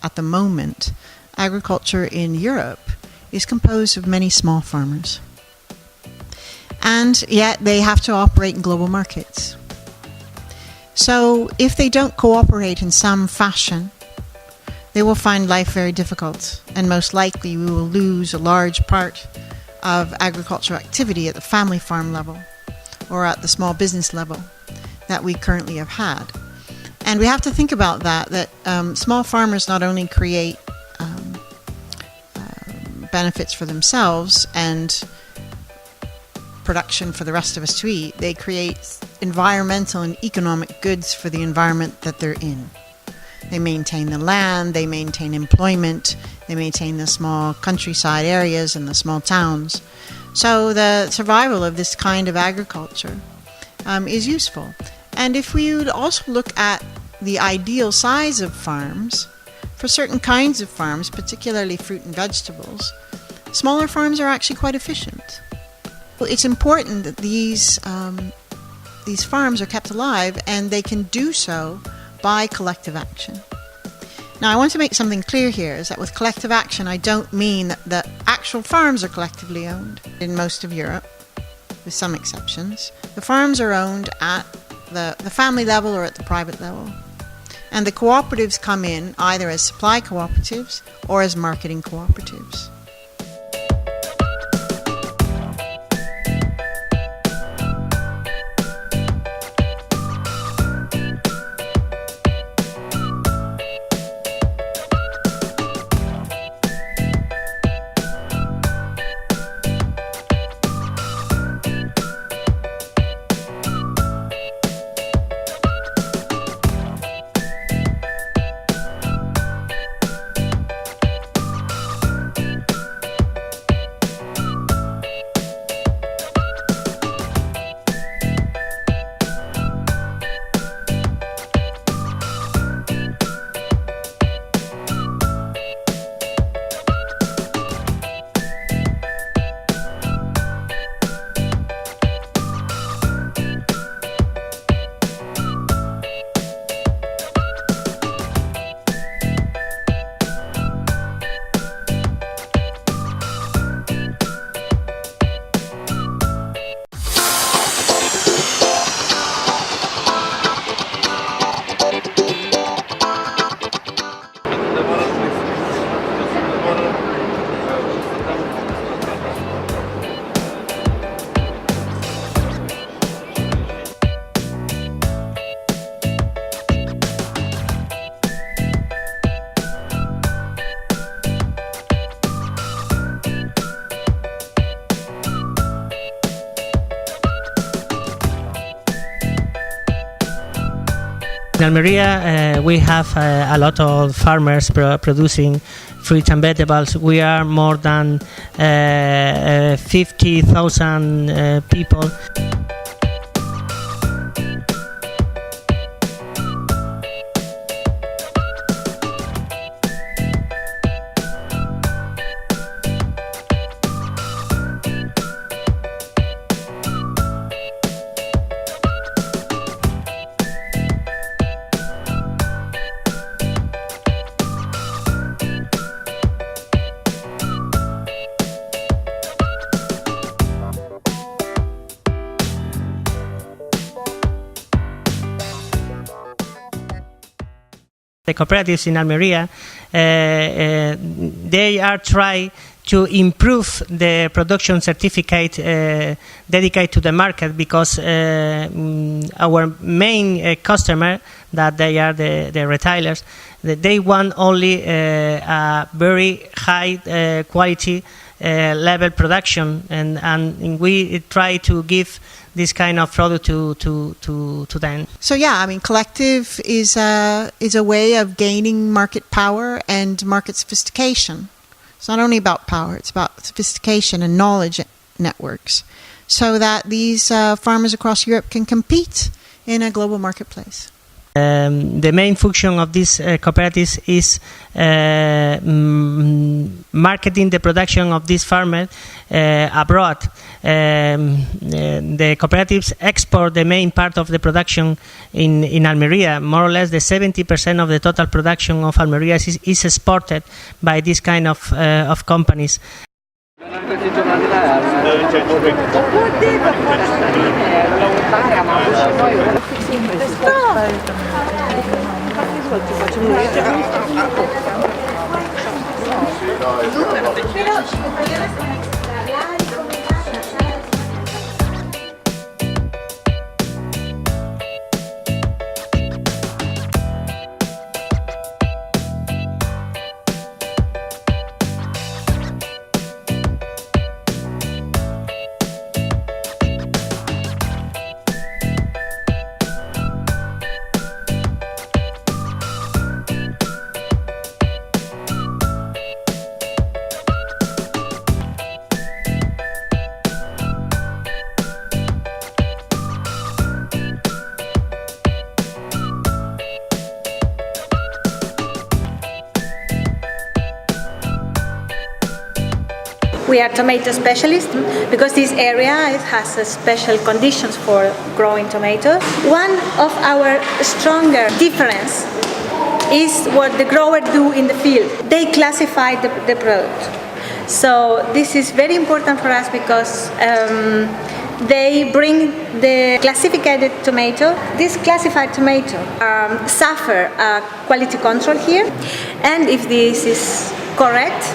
at the moment, agriculture in Europe is composed of many small farmers. And yet they have to operate in global markets. So if they don't cooperate in some fashion, they will find life very difficult, and most likely we will lose a large part of agricultural activity at the family farm level or at the small business level that we currently have had. And we have to think about that small farmers not only create benefits for themselves and production for the rest of us to eat, they create environmental and economic goods for the environment that they're in. They maintain the land, they maintain employment, they maintain the small countryside areas and the small towns. So the survival of this kind of agriculture is useful. And if we would also look at the ideal size of farms, for certain kinds of farms, particularly fruit and vegetables, smaller farms are actually quite efficient. It's important that these farms are kept alive, and they can do so by collective action. Now, I want to make something clear here, is that with collective action, I don't mean that the actual farms are collectively owned in most of Europe, with some exceptions. The farms are owned at the family level or at the private level. And the cooperatives come in either as supply cooperatives or as marketing cooperatives. In Almeria, we have a lot of farmers producing fruits and vegetables. We are more than 50,000 people. The cooperatives in Almeria, they are trying to improve the production certificate dedicated to the market, because our main customer, that they are the retailers, they want only a very high quality level production, and we try to give this kind of product to them. So yeah, I mean, collective is a way of gaining market power and market sophistication. It's not only about power; it's about sophistication and knowledge networks, so that these farmers across Europe can compete in a global marketplace. The main function of these cooperatives is marketing the production of these farmers abroad. The cooperatives export the main part of the production in Almeria. More or less, the 70% of the total production of Almeria is exported by this kind of companies. We are tomato specialists because this area has special conditions for growing tomatoes. One of our stronger difference is what the growers do in the field. They classify the product. So this is very important for us because they bring the classified tomato. This classified tomato suffer quality control here, and if this is correct,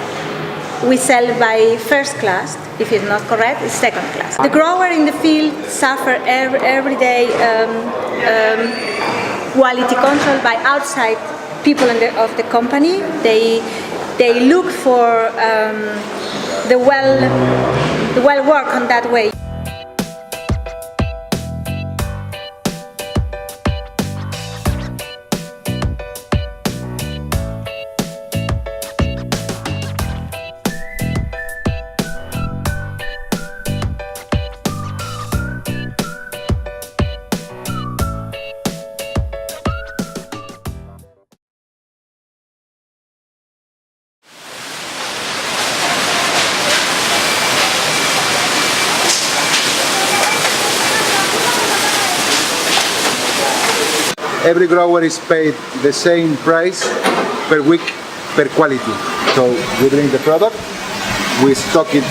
we sell by first class. If it's not correct, it's second class. The grower in the field suffer every day quality control by outside people of the company. They look for the well work on that way. Every grower is paid the same price per week per quality. So we bring the product, we stock it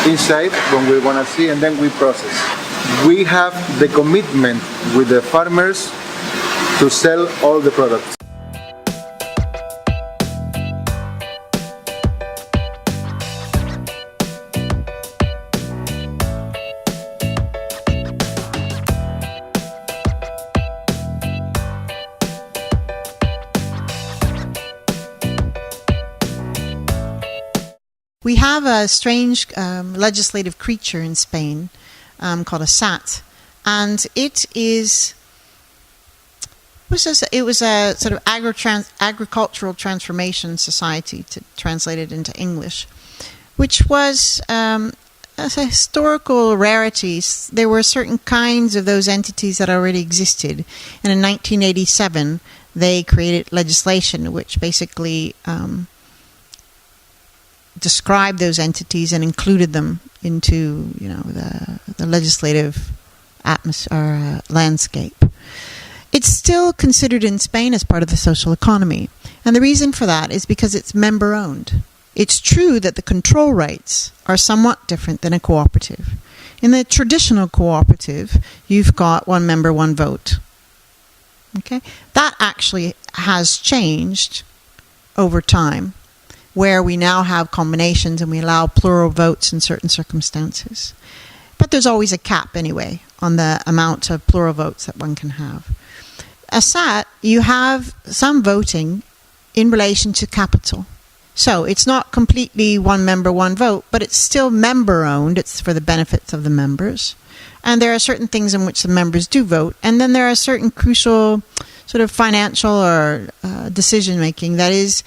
inside when we want to see, and then we process. We have the commitment with the farmers to sell all the products. We have a strange legislative creature in Spain called a SAT, and it was a sort of agricultural transformation society, to translate it into English, which was a historical rarity. There were certain kinds of those entities that already existed, and in 1987 they created legislation which basically described those entities and included them into, the legislative atmosphere landscape. It's still considered in Spain as part of the social economy, and the reason for that is because it's member-owned. It's true that the control rights are somewhat different than a cooperative. In the traditional cooperative, you've got one member, one vote. Okay, that actually has changed over time, where we now have combinations and we allow plural votes in certain circumstances. But there's always a cap anyway on the amount of plural votes that one can have. A SAT, you have some voting in relation to capital. So it's not completely one member, one vote, but it's still member-owned. It's for the benefits of the members. And there are certain things in which the members do vote. And then there are certain crucial sort of financial or decision-making that is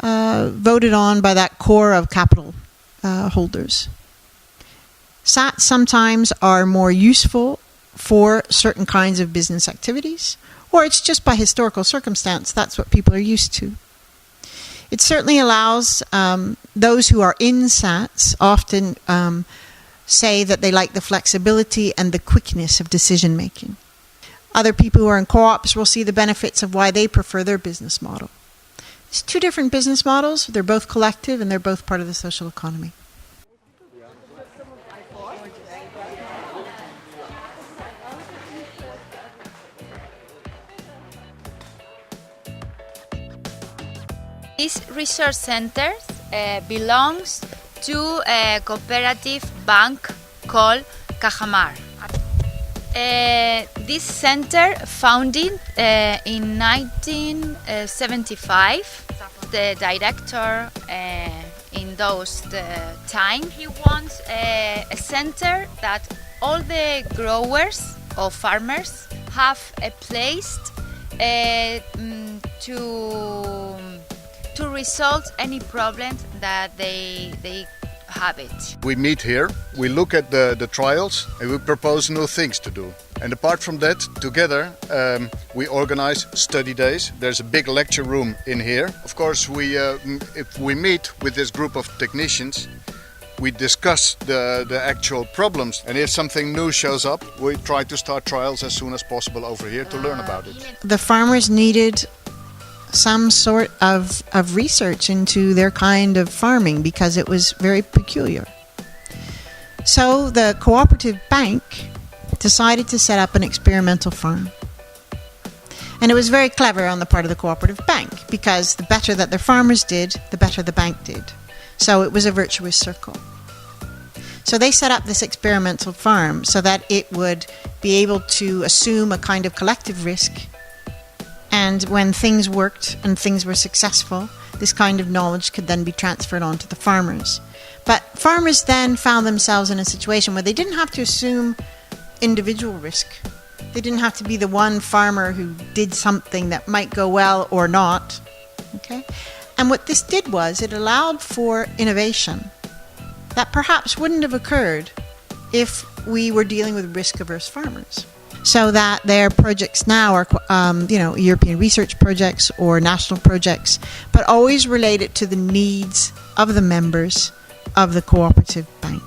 voted on by that core of capital holders. SATs sometimes are more useful for certain kinds of business activities, or it's just by historical circumstance. That's what people are used to. It certainly allows those who are in SATs often say that they like the flexibility and the quickness of decision making. Other people who are in co-ops will see the benefits of why they prefer their business model. It's two different business models. They're both collective and they're both part of the social economy. This research center belongs to a cooperative bank called Cajamar. This center founded in 1975. The director in those time, he wants a center that all the growers or farmers have a place to resolve any problems that they have it. We meet here, we look at the trials and we propose new things to do. And apart from that, together we organize study days. There's a big lecture room in here. Of course, if we meet with this group of technicians, we discuss the actual problems. And if something new shows up, we try to start trials as soon as possible over here to learn about it. The farmers needed some sort of research into their kind of farming because it was very peculiar. So the cooperative bank decided to set up an experimental farm. And it was very clever on the part of the cooperative bank because the better that their farmers did, the better the bank did. So it was a virtuous circle. So they set up this experimental farm so that it would be able to assume a kind of collective risk. And when things worked and things were successful, this kind of knowledge could then be transferred on to the farmers. But farmers then found themselves in a situation where they didn't have to assume individual risk. They didn't have to be the one farmer who did something that might go well or not. Okay? And what this did was it allowed for innovation that perhaps wouldn't have occurred if we were dealing with risk-averse farmers. So that their projects now are, European research projects or national projects, but always related to the needs of the members of the cooperative bank.